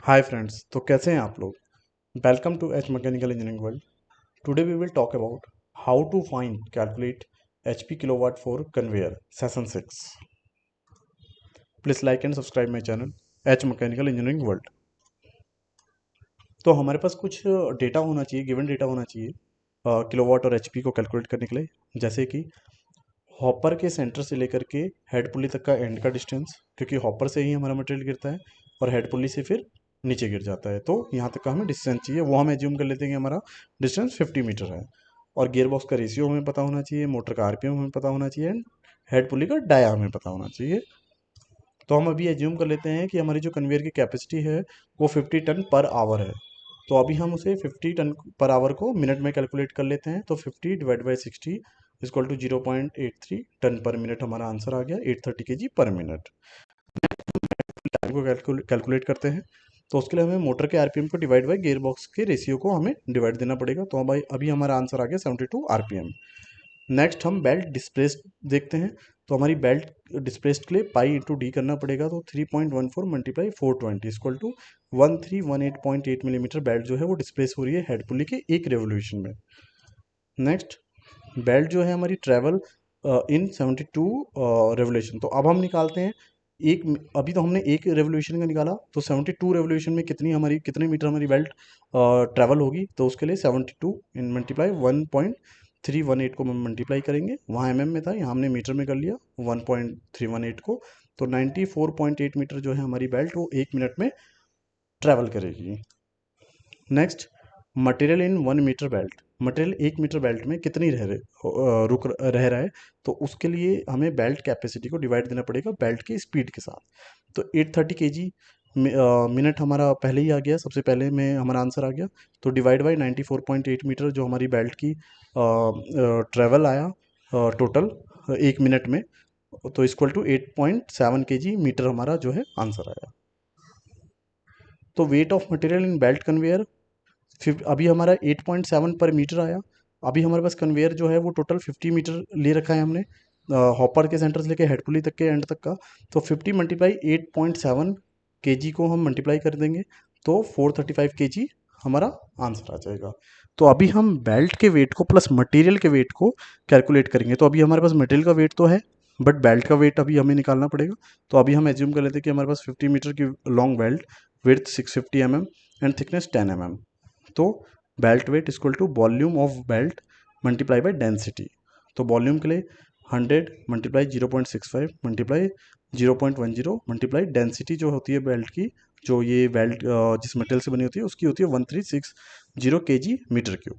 Hi friends, तो कैसे हैं आप लोग। Welcome to H mechanical engineering world. Today we will talk about how to find calculate HP kilowatt for conveyor session 6। Please like and subscribe my channel H mechanical engineering world. तो हमारे पास कुछ data होना चाहिए, given data होना चाहिए kilowatt और HP को calculate करने के लिए। जैसे कि हॉपर के सेंटर से लेकर के हेड पुली तक का एंड का डिस्टेंस, क्योंकि हॉपर से ही हमारा मटेरियल गिरता है और हेड पुली से फिर नीचे गिर जाता है, तो यहाँ तक का हमें डिस्टेंस चाहिए। वो हम एज्यूम कर लेते हैं कि हमारा डिस्टेंस 50 मीटर है। और गियर बॉक्स का रेशियो हमें पता होना चाहिए, मोटर का आरपीएम हमें पता होना चाहिए, एंड हेड पुली का डाया हमें पता होना चाहिए। तो हम अभी एज्यूम कर लेते हैं कि हमारी जो कन्वेयर की कैपेसिटी है वो 50 टन पर आवर है। तो अभी हम उसे 50 टन पर आवर को मिनट में कैलकुलेट कर लेते हैं। तो 50 divide by 60 equal to 0.83 ton per minute हमारा आंसर आ गया, 830 केजी पर मिनट। टाइम को कैलकुलेट करते हैं, तो उसके लिए हमें मोटर के आरपीएम को डिवाइड बाई गियर बॉक्स के रेशियो को हमें डिवाइड देना पड़ेगा। तो भाई अभी हमारा आंसर आ गया 72 आरपीएम। नेक्स्ट हम बेल्ट डिस्प्लेस्ड देखते हैं। तो हमारी बेल्ट डिस्प्लेस्ड के लिए पाई इंटू डी करना पड़ेगा। तो 3.14 multiply 420 equal to 1318.8 millimetre belt जो है वो डिस्प्लेस हो रही है हेड पुली के एक रेवोल्यूशन में। नेक्स्ट बेल्ट जो है हमारी ट्रेवल इन 72 रेवोल्यूशन। तो अब हम निकालते हैं एक, अभी तो हमने एक रेवोल्यूशन का निकाला, तो 72 रेवोल्यूशन में कितने मीटर हमारी बेल्ट ट्रेवल होगी। तो उसके लिए 72 इन मल्टीप्लाई 1.318 को हम मल्टीप्लाई करेंगे। वहाँ एमएम में था, यहाँ हमने मीटर में कर लिया 1.318 को। तो 94.8 मीटर जो है हमारी बेल्ट वो एक मिनट में ट्रेवल करेगी। Next material in 1 metre belt. Material 1 metre belt में कितनी रह रहा है। तो उसके लिए हमें बेल्ट कैपेसिटी को डिवाइड देना पड़ेगा बेल्ट की स्पीड के साथ। तो 830 केजी मिनट हमारा पहले ही आ गया, सबसे पहले में हमारा आंसर आ गया। तो डिवाइड बाई 94.8 मीटर जो हमारी बेल्ट की ट्रेवल आया टोटल एक मिनट में, तो इक्वल टू 8.7 केजी मीटर हमारा जो है आंसर आया। तो weight of material in belt conveyor फिर अभी हमारा 8.7 पर मीटर आया। अभी हमारे पास कन्वेयर जो है वो टोटल 50 मीटर ले रखा है हमने, हॉपर के सेंटर से लेके हेड पुली तक के एंड तक का। तो 50 मल्टीप्लाई 8.7 केजी को हम मल्टीप्लाई कर देंगे, तो 435 केजी हमारा आंसर आ जाएगा। तो अभी हम बेल्ट के वेट को प्लस मटेरियल के वेट को कैलकुलेट करेंगे। तो अभी हमारे पास मटेरियल का वेट तो है, बट बेल्ट का वेट अभी हमें निकालना पड़ेगा। तो अभी हम एज्यूम कर लेते हैं कि हमारे पास 50 मीटर की long belt, width 650 mm and thickness 10 mm। तो belt weight equal to volume of belt multiply by density. तो वॉल्यूम के लिए 100 मल्टीप्लाई 0.65 मल्टीप्लाई 0.10 मल्टीप्लाई डेंसिटी जो होती है बेल्ट की, जो ये बेल्ट जिस मटेरियल से बनी होती है उसकी होती है 1360 केजी मीटर क्यूब।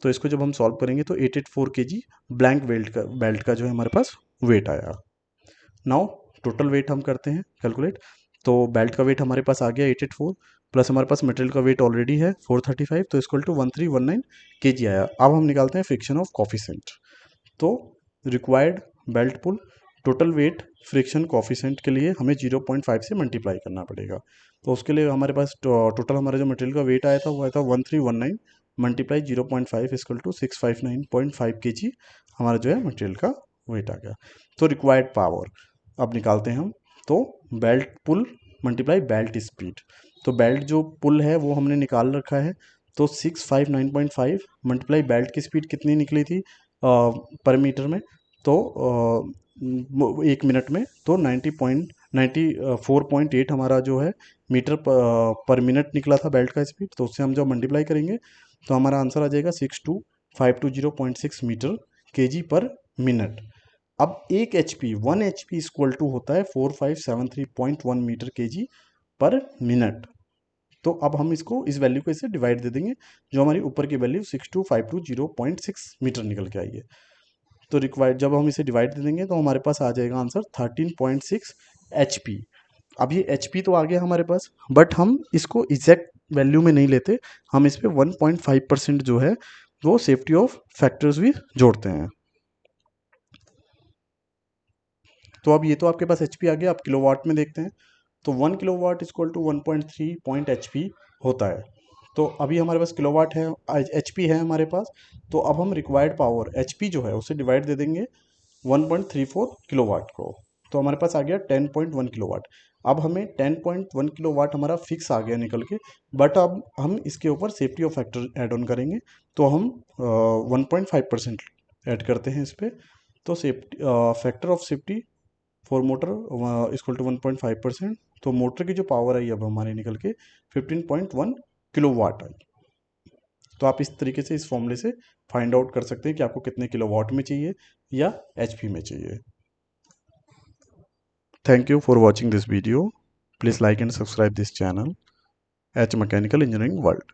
तो इसको जब हम सॉल्व करेंगे तो 884 केजी ब्लैंक बेल्ट का जो है हमारे पास वेट आया। नाउ टोटल वेट हम करते हैं कैलकुलेट। तो बेल्ट का वेट हमारे पास आ गया 884, प्लस हमारे पास मटेरियल का वेट ऑलरेडी है 435, तो इक्वल टू 1319 केजी आया। अब हम निकालते हैं फ्रिक्शन ऑफ कॉफिशेंट। तो रिक्वायर्ड बेल्ट पुल टोटल वेट फ्रिक्शन कॉफिशेंट के लिए हमें 0.5 से मल्टीप्लाई करना पड़ेगा। तो उसके लिए हमारे पास टोटल हमारा जो मटेरियल का वेट आया था वो आया था 1319 मल्टीप्लाई 0.5 इक्वल टू 659.5 केजी हमारा जो है मटेरियल का वेट आ गया। तो रिक्वायर्ड पावर अब निकालते हैं हम। तो बेल्ट पुल मल्टीप्लाई बेल्ट स्पीड। तो बेल्ट जो पुल है वो हमने निकाल रखा है। तो 659.5 मल्टीप्लाई बेल्ट की स्पीड कितनी निकली थी पर मीटर में। तो एक मिनट में तो 94.8 हमारा जो है मीटर पर मिनट निकला था बेल्ट का स्पीड। तो उससे हम जब मल्टीप्लाई करेंगे तो हमारा आंसर आ जाएगा 62520.6 मीटर केजी पर मिनट। अब एक H P 1 HP equal to होता है 4573.1 मीटर केजी पर मिनट। तो अब हम इसको इस वैल्यू को इससे डिवाइड दे देंगे, जो हमारी ऊपर की वैल्यू 62520.6 मीटर निकल के आई है। तो रिक्वायर्ड जब हम इसे डिवाइड दे देंगे तो हमारे पास आ जाएगा आंसर 13.6 HP। अब ये HP तो आ गया हमारे पास, बट हम इसको एग्जैक्ट वैल्यू में नहीं लेते, हम इस पर 1.5% जो है वो सेफ्टी ऑफ फैक्टर्स भी जोड़ते हैं। तो अब ये तो आपके पास HP आ गया। आप किलोवाट में देखते हैं। तो 1 kilowatt equal to 1.3 point HP होता है। तो अभी हमारे पास किलोवाट है, HP है हमारे पास। तो अब हम रिक्वायर्ड पावर HP जो है उसे डिवाइड दे देंगे 1.34 किलोवाट को। तो हमारे पास आ गया 10.1 किलोवाट। अब हमें 10.1 किलोवाट हमारा फिक्स आ गया निकल के, बट अब हम इसके ऊपर safety of factor add on करेंगे, तो हम 1.5% ऐड करते हैं इस पर। तो safety factor of safety for motor equal to 1.5%। तो मोटर की जो पावर आई अब हमारी निकल के 15.1 किलोवाट आई। तो आप इस तरीके से इस फॉर्मूले से फाइंड आउट कर सकते हैं कि आपको कितने किलोवाट में चाहिए या एचपी में चाहिए। Thank you for watching this video. Please like and subscribe this channel, H Mechanical Engineering World।